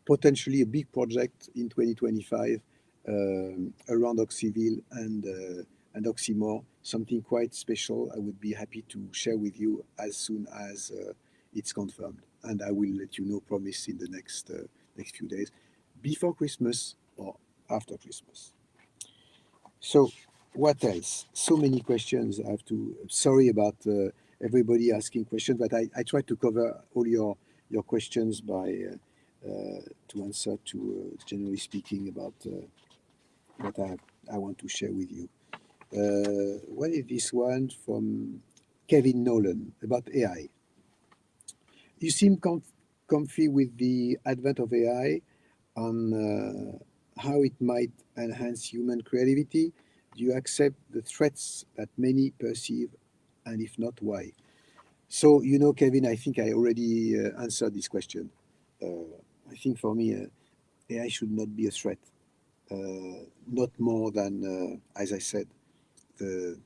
potentially a big project in 2025 around Oxyville and Oxymore, something quite special. I would be happy to share with you as soon as it's confirmed, and I will let you know, promise, in the next few days, before Christmas or after Christmas. So what else? So many questions. I have to. Sorry about everybody asking questions, but I try to cover all your questions by to answer to generally speaking about what I want to share with you. What is this one from Kevin Nolan about AI? You seem comfy with the advent of AI on how it might enhance human creativity. Do you accept the threats that many perceive, and if not, why? So, you know, Kevin, I think I already answered this question. I think for me, AI should not be a threat, not more than, as I said, the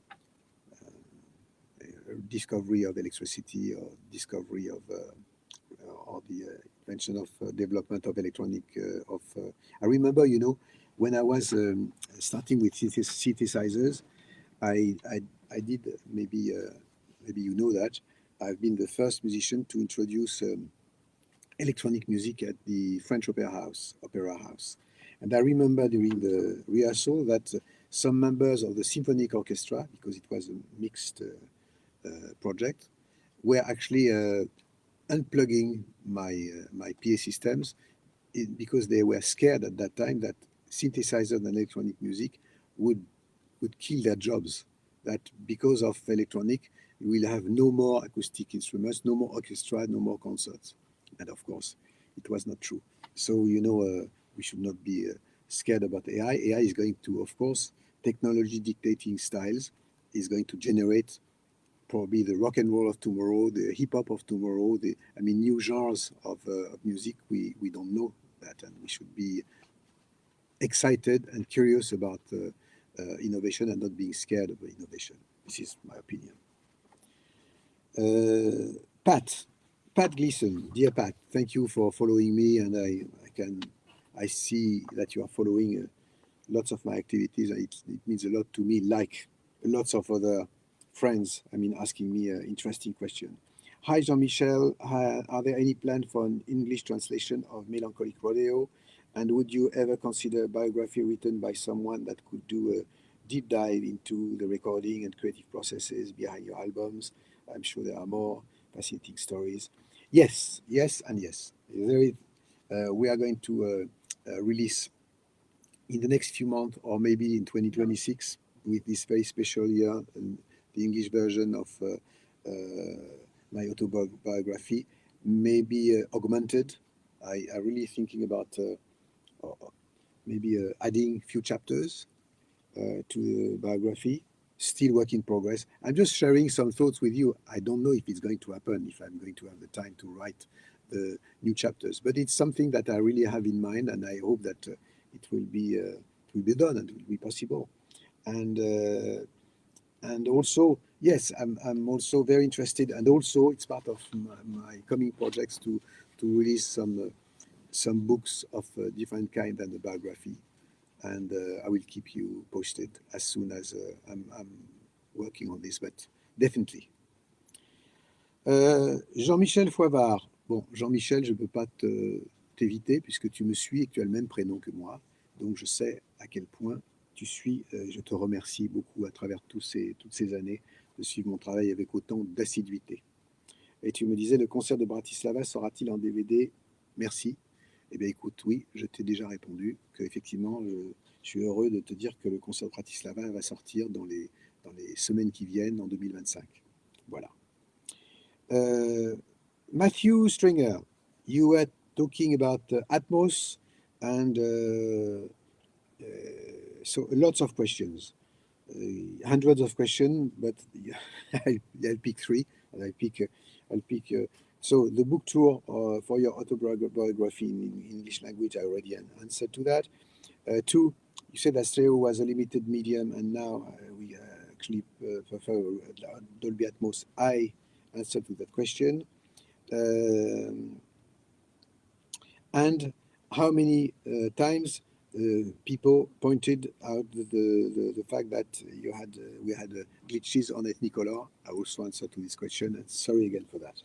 discovery of electricity or discovery of or the invention of development of electronic I remember, you know, when I was starting with synthesizers, I did maybe you know that I've been the first musician to introduce electronic music at the French Opera House. And I remember during the rehearsal that some members of the symphonic orchestra, because it was a mixed project, were actually unplugging my PA systems because they were scared at that time that synthesizers and electronic music would kill their jobs. That because of electronic, we will have no more acoustic instruments, no more orchestra, no more concerts. And of course, it was not true. So, you know, we should not be scared about AI. AI is going to, of course, technology dictating styles is going to generate probably the rock and roll of tomorrow, the hip hop of tomorrow, new genres of music. We don't know that, and we should be excited and curious about innovation and not being scared of innovation. This is my opinion. Pat Gleason, dear Pat, thank you for following me, and I see that you are following lots of my activities. It means a lot to me, like lots of other friends, asking me an interesting question. Hi, Jean-Michel. Are there any plans for an English translation of Melancholic Rodeo? And would you ever consider a biography written by someone that could do a deep dive into the recording and creative processes behind your albums? I'm sure there are more fascinating stories. Yes, and yes. We are going to release in the next few months, or maybe in 2026, with this very special year, the English version of my autobiography, maybe augmented. I really thinking about maybe adding a few chapters to the biography. Still work in progress. I'm just sharing some thoughts with you. I don't know if it's going to happen, if I'm going to have the time to write the new chapters, but it's something that I really have in mind, and I hope that it will be done and it will be possible. And also, yes, I'm also very interested, and also it's part of my coming projects to release some books of different kind than the biography, and I will keep you posted as soon as I'm working on this, but definitely. Jean-Michel Foivard. Bon, Jean-Michel, je ne peux pas t'éviter puisque tu me suis et que tu as le même prénom que moi, donc je sais à quel point tu suis. Je te remercie beaucoup à travers toutes ces années de suivre mon travail avec autant d'assiduité. Et tu me disais, le concert de Bratislava sera-t-il en DVD? Merci. Eh bien, écoute, oui, je t'ai déjà répondu qu'effectivement, je suis heureux de te dire que le concert de Bratislava va sortir dans les semaines qui viennent, en 2025. Voilà. Matthew Stringer, you were talking about Atmos, and so lots of questions, hundreds of questions, but I'll pick three, and I'll pick So the book tour for your autobiography in English language, I already answered to that. Two, you said that stereo was a limited medium, and now we actually prefer Dolby Atmos. I answered to that question. And how many times people pointed out the fact that we had glitches on Ethnicolor. I also answered to this question, and sorry again for that.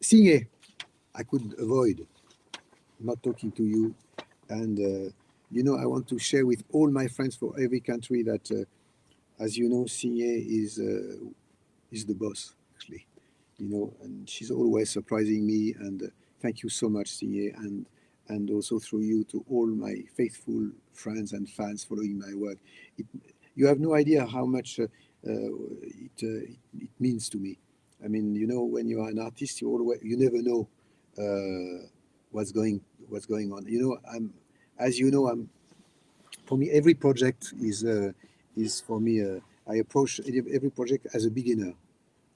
Signer, I couldn't avoid not talking to you, and you know, I want to share with all my friends for every country that, as you know, Signer is the boss, actually. You know, and she's always surprising me. And thank you so much, Signer, and also through you to all my faithful friends and fans following my work. You have no idea how much it means to me. I mean, you know, when you are an artist, you never know what's going on. You know, as you know, for me, every project is for me. I approach every project as a beginner.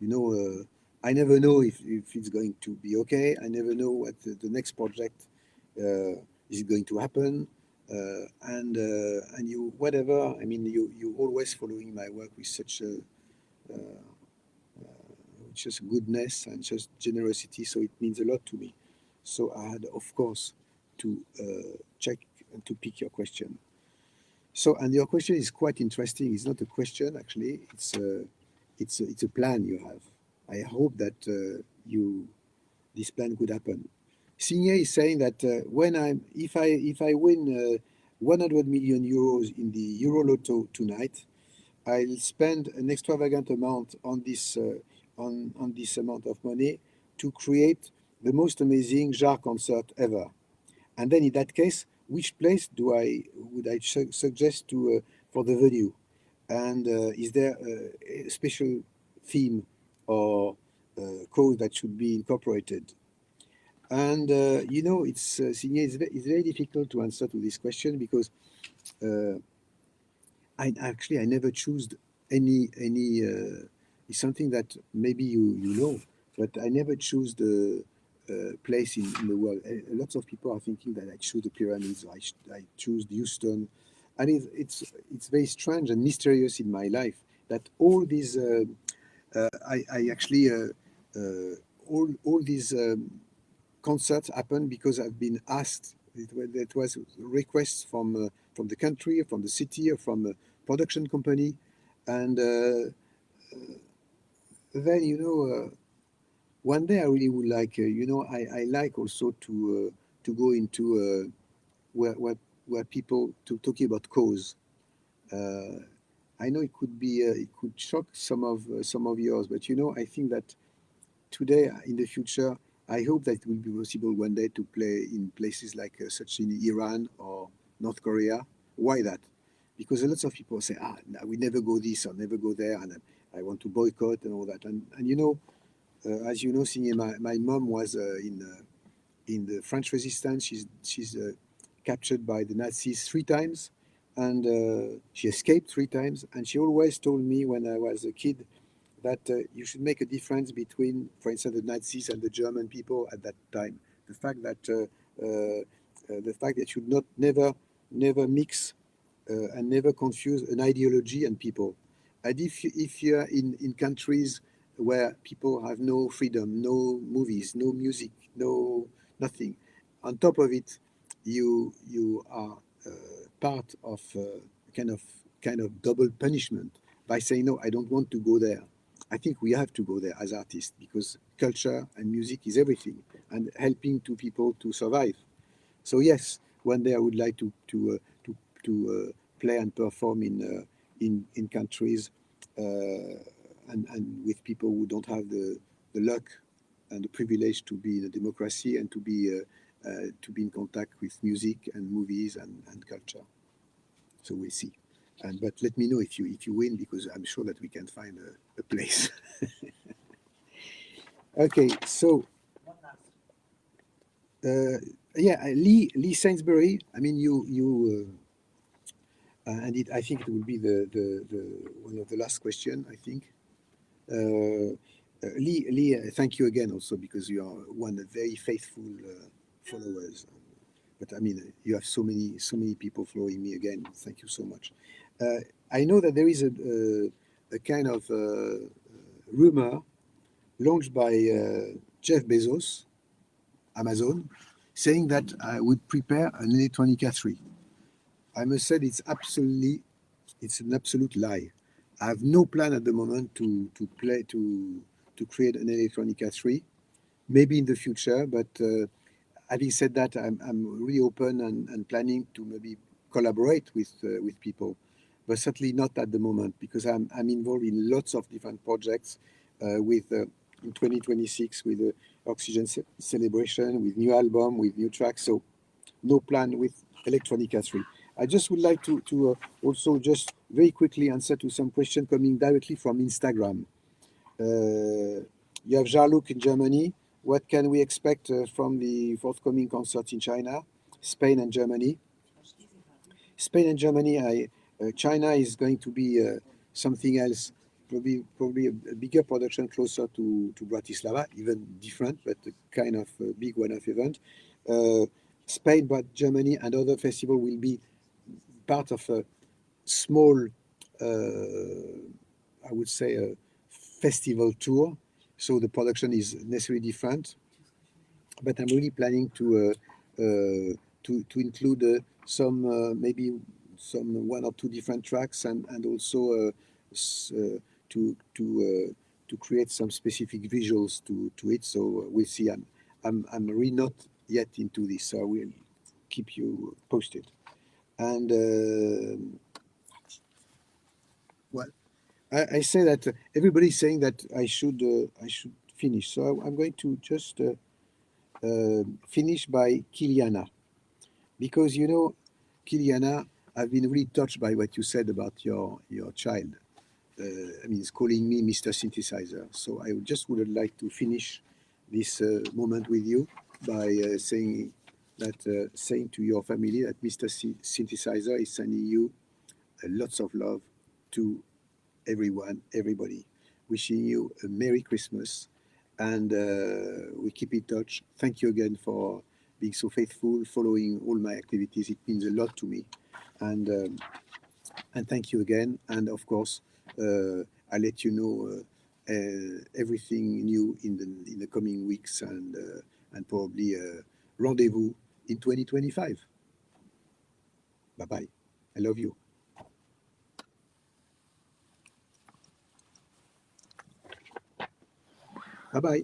You know, I never know if it's going to be okay. I never know what the next project is going to happen. And you, whatever, I mean, you always following my work with such a just goodness and just generosity. So it means a lot to me. So I had, of course, to check and to pick your question. So, and your question is quite interesting. It's not a question, actually. It's a plan you have. I hope that this plan could happen. Signer is saying that if I win 100 million euros in the Euro Lotto tonight, I'll spend an extravagant amount on this amount of money to create the most amazing Jarre concert ever. And then in that case, which place would I suggest to for the venue? And is there a special theme or code that should be incorporated? And you know, it's very difficult to answer to this question because I never choose any. It's something that maybe you know, but I never choose the place in the world. Lots of people are thinking that I choose the pyramids, or I choose Houston, and it's very strange and mysterious in my life that all these I actually all these concerts happen because I've been asked. It was requests from the country, from the city, or from a production company, and then you know. One day I really would like, you know, I like also to go into where people talking about cause. I know it could be it could shock some of yours, but you know, I think that today in the future, I hope that it will be possible one day to play in places like such in Iran or North Korea. Why that? Because a lot of people say, no, we never go this or never go there, and I want to boycott and all that. And you know, as you know, my mom was in the French resistance. She's captured by the Nazis 3 times, and she escaped 3 times. And she always told me when I was a kid that you should make a difference between, for instance, the Nazis and the German people at that time. The fact that you should never mix and never confuse an ideology and people. And if you're in countries where people have no freedom, no movies, no music, no nothing, on top of it, you are part of kind of double punishment by saying no, I don't want to go there. I think we have to go there as artists because culture and music is everything and helping to people to survive. So yes, one day I would like to play and perform in countries and with people who don't have the luck and the privilege to be in a democracy and to be in contact with music and movies and culture. So we'll see. But let me know if you win, because I'm sure that we can find a place. Okay, so yeah, Lee Sainsbury. I mean, I think it will be the one of the last question, I think. Lee, thank you again also, because you are one of very faithful followers. But I mean, you have so many people following me again. Thank you so much. I know that there is a kind of rumor launched by Jeff Bezos, Amazon, saying that I would prepare an Electronica 3. I must say it's an absolute lie. I have no plan at the moment to create an Electronica 3. Maybe in the future, but having said that, I'm really open and planning to maybe collaborate with people, but certainly not at the moment, because I'm involved in lots of different projects in 2026 with the Oxygene celebration, with new album, with new tracks. So no plan with Electronica 3. I just would like to also just very quickly answer to some question coming directly from Instagram. You have Jean-Luc in Germany. What can we expect from the forthcoming concert in China, Spain and Germany? Spain and Germany, China is going to be something else, probably a bigger production closer to Bratislava, even different, but a kind of big one-off event. Spain, but Germany and other festivals will be part of a small, I would say, a festival tour. So the production is necessarily different, but I'm really planning to include maybe some one or two different tracks, and also to create some specific visuals to it. So we'll see. I'm really not yet into this, so I will keep you posted. And well, I say that everybody's saying that I should finish. So I'm going to just finish by Kiliana, because Kiliana, I've been really touched by what you said about your child. I mean, it's calling me Mr. Synthesizer. So I just would like to finish this moment with you by saying to your family that Mr. Synthesizer is sending you lots of love to everyone, everybody. Wishing you a Merry Christmas, and we keep in touch. Thank you again for being so faithful, following all my activities. It means a lot to me, and thank you again. And of course, I'll let you know everything new in the coming weeks, and probably rendezvous in 2025. Bye bye. I love you. Bye bye.